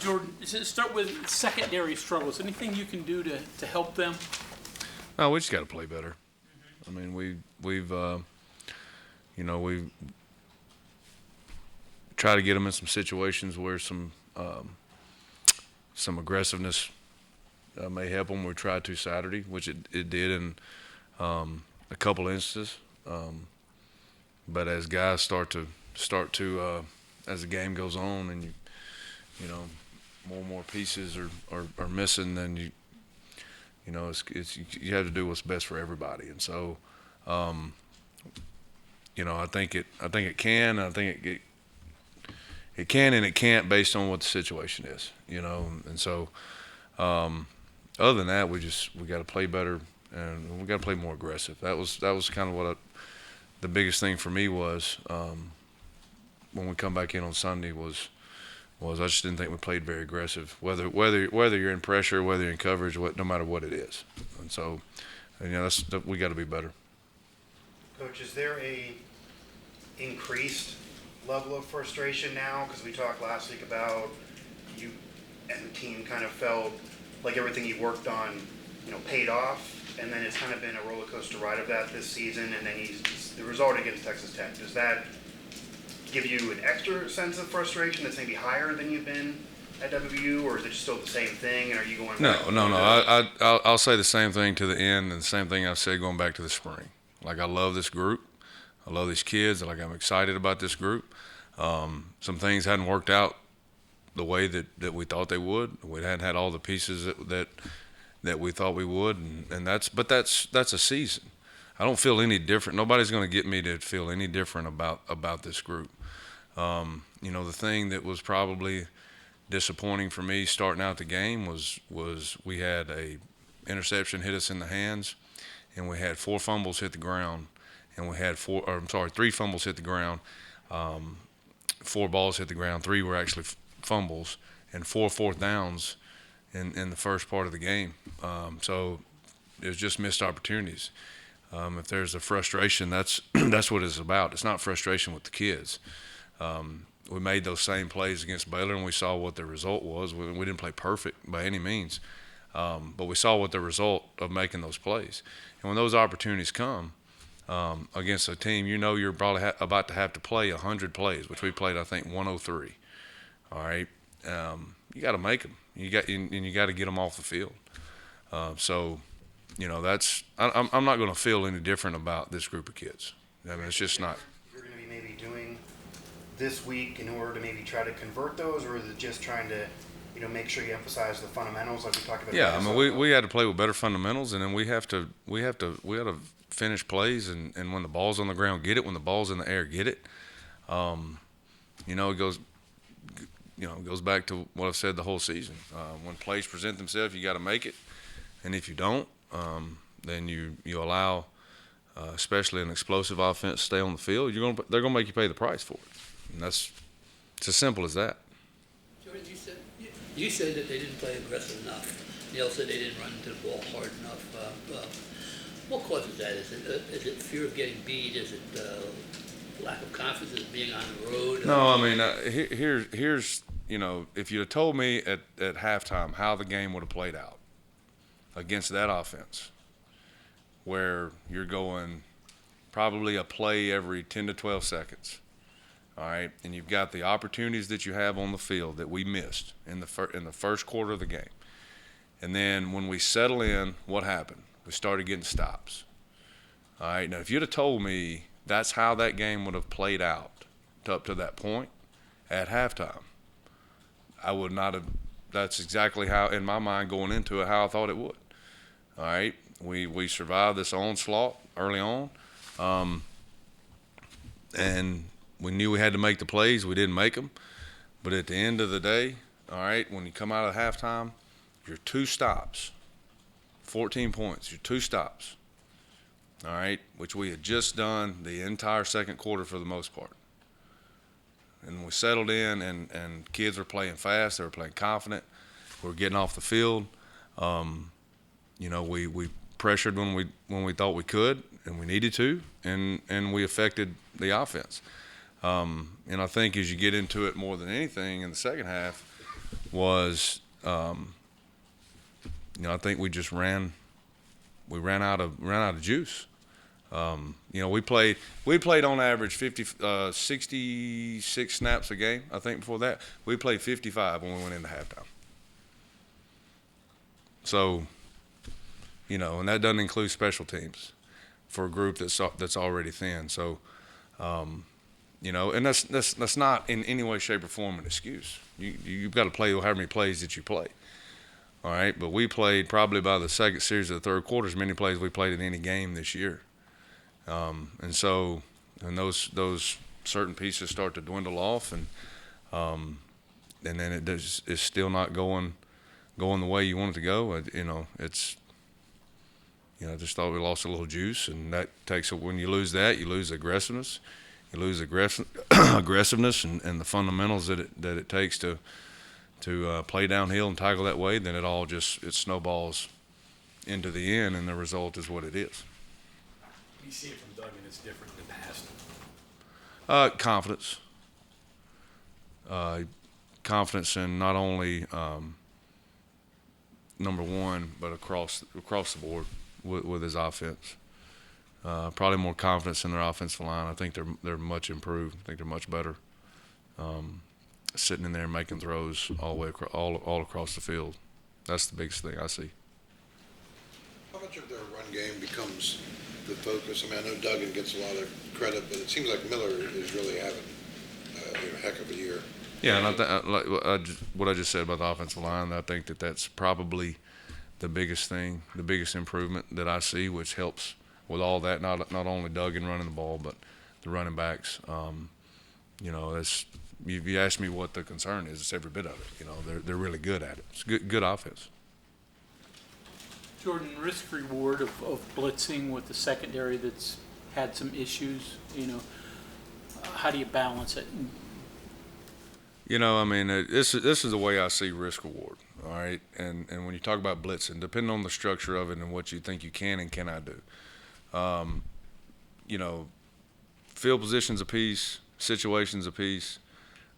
Jordan, start with secondary struggles. Anything you can do to help them? No, we just got to play better. I mean, we've tried to get them in some situations where some aggressiveness may help them. We tried to Saturday, which it did in a couple instances. But as guys start to as the game goes on and you know more and more pieces are missing, then you have to do what's best for everybody. And so I think it can. I think it can and it can't based on what the situation is. And so other than that, we got to play better and we got to play more aggressive. That was kind of what the biggest thing for me was when we come back in on Sunday was I just didn't think we played very aggressive, whether you're in pressure, whether you're in coverage, no matter what it is. And so, we got to be better. Coach, is there a increased level of frustration now? Because we talked last week about you and the team kind of felt like everything you worked on, paid off, and then it's kind of been a roller coaster ride of that this season. And then the result against Texas Tech, does that give you an extra sense of frustration that's maybe higher than you've been at WVU, or is it still the same thing? And are you going? No. I'll say the same thing to the end, and the same thing I've said going back to the spring. Like, I love this group, I love these kids. Like, I'm excited about this group. Some things hadn't worked out the way that we thought they would. We hadn't had all the pieces that we thought we would, and that's a season. I don't feel any different. Nobody's going to get me to feel any different about this group. The thing that was probably disappointing for me starting out the game was we had a interception hit us in the hands, and we had 4 fumbles hit the ground, and we had 3 fumbles hit the ground, 4 balls hit the ground, 3 were actually fumbles, and 4 fourth downs in the first part of the game. So it was just missed opportunities. If there's a frustration, that's what it's about. It's not frustration with the kids. We made those same plays against Baylor, and we saw what the result was. We didn't play perfect by any means, but we saw what the result of making those plays. And when those opportunities come against a team, you're probably about to have to play 100 plays, which we played, I think, 103. All right, you got to make them. You got to get them off the field. That's I'm not going to feel any different about this group of kids. I mean, it's just not. You're going to be maybe doing this week in order to maybe try to convert those, or is it just trying to, make sure you emphasize the fundamentals like we talked about? Yeah, I mean, we had to play with better fundamentals, and then we have to finish plays, and when the ball's on the ground, get it. When the ball's in the air, get it. It goes back to what I've said the whole season. When plays present themselves, you got to make it, and if you don't, then you allow, especially an explosive offense, stay on the field. They're gonna make you pay the price for it, and it's as simple as that. Jordan, you said that they didn't play aggressive enough. Neil said they didn't run into the ball hard enough. What causes that? Is it fear of getting beat? Is it lack of confidence of being on the road? No, I mean, here's if you'd have told me at halftime how the game would have played out against that offense, where you're going probably a play every 10 to 12 seconds, all right, and you've got the opportunities that you have on the field that we missed in the first quarter of the game, and then when we settle in, what happened? We started getting stops. All right, now if you'd have told me that's how that game would have played out up to that point at halftime, I would not have. That's exactly how, in my mind, going into it, how I thought it would. All right, we survived this onslaught early on, and we knew we had to make the plays. We didn't make them, but at the end of the day, all right, when you come out of halftime, you're 2 stops, 14 points. You're 2 stops. All right, which we had just done the entire second quarter for the most part. And we settled in, and kids were playing fast. They were playing confident. We were getting off the field. We pressured when we thought we could and we needed to, and we affected the offense. And I think as you get into it more than anything in the second half, was, I think we just ran out of juice. We played on average 66 snaps a game. I think before that we played 55 when we went into halftime. So, and that doesn't include special teams for a group that's already thin. So, and that's not in any way, shape, or form an excuse. You've got to play however many plays that you play. All right, but we played probably by the second series of the third quarter as many plays we played in any game this year. And those certain pieces start to dwindle off, and then it's still not going the way you want it to go. I just thought we lost a little juice, and that takes when you lose that, you lose aggressiveness, aggressiveness and the fundamentals that it takes to play downhill and tackle that way. Then it snowballs into the end, and the result is what it is. You see it from Doug, and it's different in the past. Confidence in not only number one, but across the board with his offense. Probably more confidence in their offensive line. I think they're much improved. I think they're much better. Sitting in there and making throws all the way all across the field. That's the biggest thing I see. How much of their run game becomes the focus? I mean, I know Duggan gets a lot of credit, but it seems like Miller is really having a heck of a year. Yeah, and what I just said about the offensive line, I think that's probably the biggest thing, the biggest improvement that I see, which helps with all that. Not only Duggan running the ball, but the running backs. If you ask me what the concern is, it's every bit of it. They're really good at it. It's good offense. Jordan, risk reward of blitzing with the secondary that's had some issues. How do you balance it? This is the way I see risk reward. All right, and when you talk about blitzing, depending on the structure of it and what you think you can and cannot do, field positions a piece, situations a piece.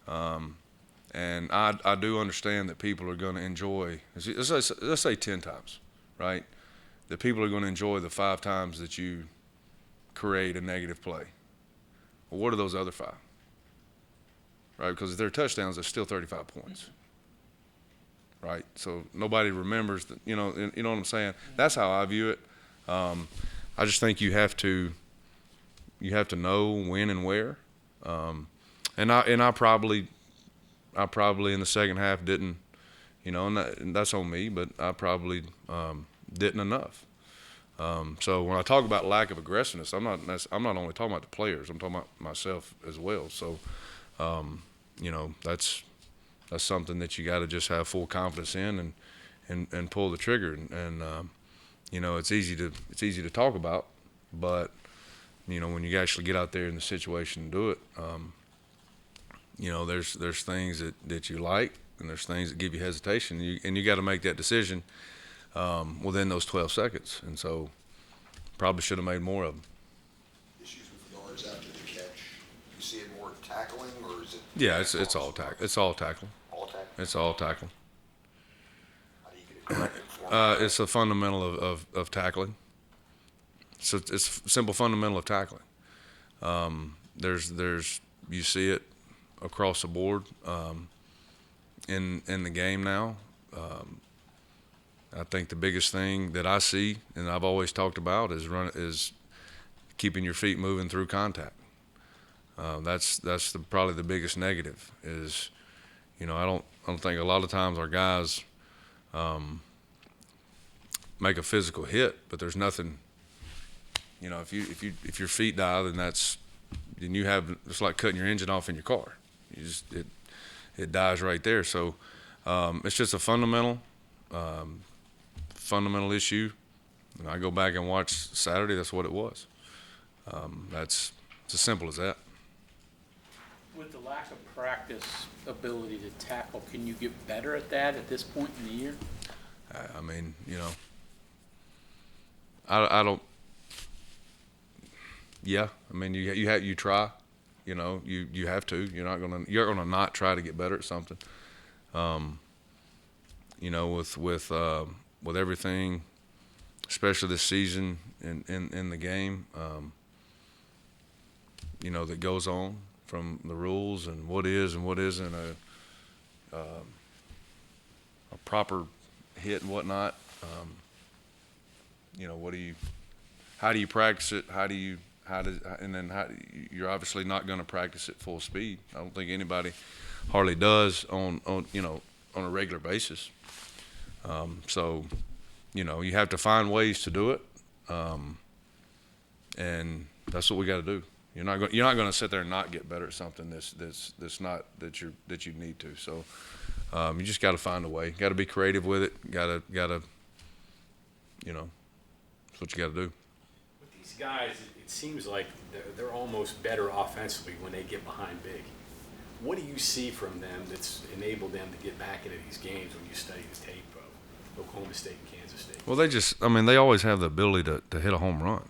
And I do understand that people are going to enjoy, let's say 10 times, right? That people are going to enjoy the 5 times that you create a negative play. Well, what are those other 5? Right? Because if they're touchdowns, they're still 35 points. Right? So nobody remembers that, you know what I'm saying? That's how I view it. I just think you have to know when and where. And I probably in the second half didn't, and that's on me, but I probably didn't enough. So when I talk about lack of aggressiveness, I'm not only talking about the players, I'm talking about myself as well. So, that's something that you got to just have full confidence in and pull the trigger. And it's easy to talk about, but when you actually get out there in the situation and do it, there's things that you like, and there's things that give you hesitation, and you got to make that decision within those 12 seconds. And so probably should have made more of them. Issues with yards after the catch. You see it more tackling, or is it? Yeah, it's all tackling. It's all tackling. All tackling? It's all tackling. How do you get it corrected for them? It's a fundamental of tackling. So it's a simple fundamental of tackling. There's you see it across the board in the game now. I think the biggest thing that I see, and I've always talked about, is keeping your feet moving through contact. That's probably the biggest negative. Is I don't think a lot of times our guys make a physical hit, but there's nothing. If your feet die, then it's like cutting your engine off in your car. It dies right there. So it's just a fundamental issue. And I go back and watch Saturday. That's what it was. It's as simple as that. With the lack of practice ability to tackle, can you get better at that at this point in the year? I don't. Yeah, you try. You have to. You're gonna not try to get better at something. you know, with everything, especially this season in the game, you know, that goes on from the rules and what is and what isn't a proper hit and whatnot. You know, how do you practice it? You're obviously not going to practice at full speed. I don't think anybody hardly does on you know, on a regular basis. So, you know, you have to find ways to do it, and that's what we got to do. You're not going to sit there and not get better at something that's not that you need to. So, you just got to find a way. Got to be creative with it. Got to, you know, that's what you got to do. With these guys, it seems like they're almost better offensively when they get behind big. What do you see from them that's enabled them to get back into these games when you study the tape of Oklahoma State and Kansas State? Well, they always have the ability to hit a home run.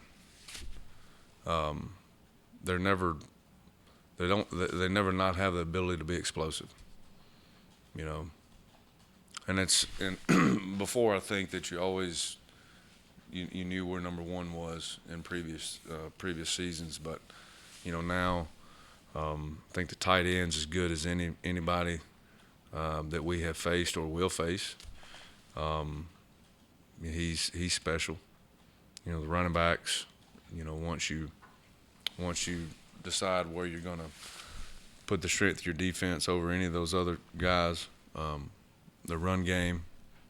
They never not have the ability to be explosive, you know. And before, I think that you always you knew where number one was in previous seasons, but you know, now I think the tight end's as good as anybody that we have faced or will face. He's special. You know, the running backs, you know, once you decide where you're going to put the strength of your defense over any of those other guys, the run game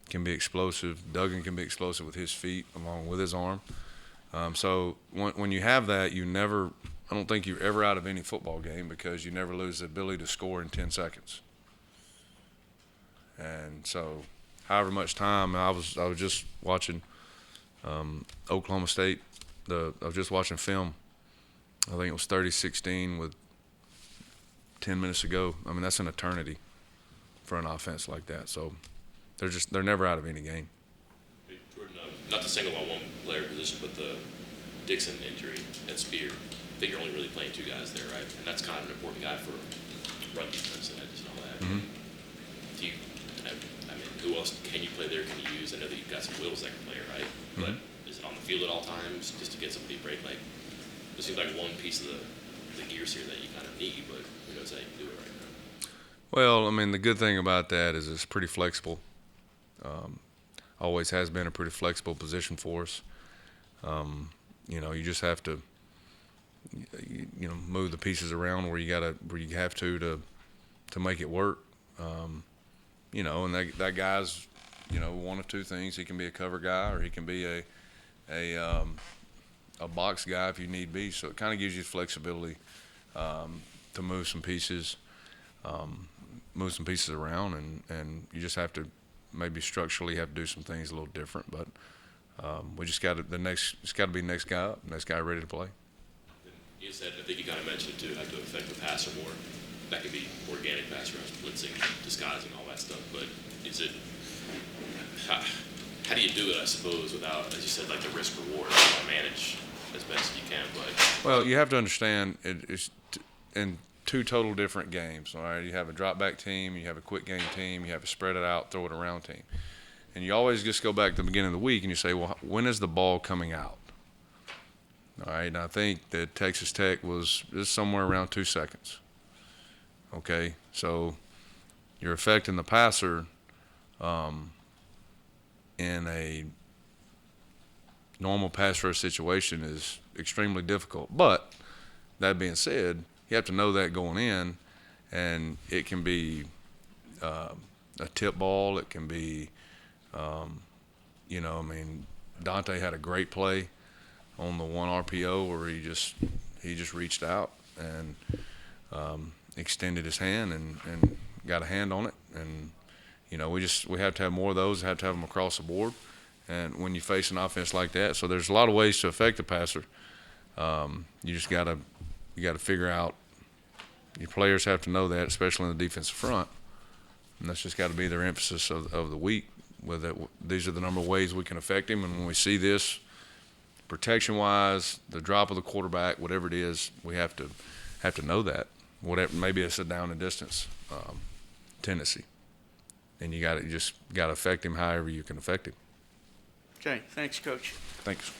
can be explosive. Duggan can be explosive with his feet along with his arm. So when you have that, I don't think you're ever out of any football game because you never lose the ability to score in 10 seconds. And so however much time, I was just watching Oklahoma State. I was just watching film. I think it was 30-16 with 10 minutes ago. I mean, that's an eternity for an offense like that. So they're never out of any game. Hey, Jordan, not to single on one player position, but the Dixon injury and Spear, I think you're only really playing two guys there, right? And that's kind of an important guy for run defense and edges and all that. Mm-hmm. I mean, who else can you play there? Can you use? I know that you've got some wheels that can play, right? Mm-hmm. But is it on the field at all times just to get somebody a break? Like, it seems like one piece of the gears here that you kind of need, but who knows how you can do it right now? Well, I mean, the good thing about that is it's pretty flexible. Always has been a pretty flexible position for us. You know, you just have to, you know, move the pieces around where you have to make it work. You know, and that guy's, you know, one of two things. He can be a cover guy or he can be a box guy if you need be. So it kind of gives you flexibility to move some pieces around, and you just have to maybe structurally have to do some things a little different. But we just got to it's got to be next guy up, next guy ready to play. You said, I think you kind of mentioned to have to affect the passer more. That could be organic pass rush, blitzing, disguising, all that stuff. But is it how do you do it? I suppose without, as you said, like the risk reward, manage as best you can. But well, you have to understand it's in two total different games. All right, you have a drop back team, you have a quick game team, you have a spread it out, throw it around team, and you always just go back to the beginning of the week and you say, well, when is the ball coming out? All right, and I think that Texas Tech was somewhere around 2 seconds. Okay, so you're affecting the passer in a normal pass rush situation is extremely difficult. But that being said, you have to know that going in, and it can be a tip ball. It can be, you know, I mean, Dante had a great play on the one RPO where he just reached out and extended his hand and got a hand on it. And, you know, we have to have more of those, have to have them across the board. And when you face an offense like that, so there's a lot of ways to affect the passer. You just got to figure out, your players have to know that, especially in the defensive front. And that's just got to be their emphasis of the week. These are the number of ways we can affect him. And when we see this, protection-wise, the drop of the quarterback, whatever it is, we have to know that. Whatever, maybe it's a down and distance tendency. and you just got to affect him however you can affect him. Okay, thanks, Coach. Thanks.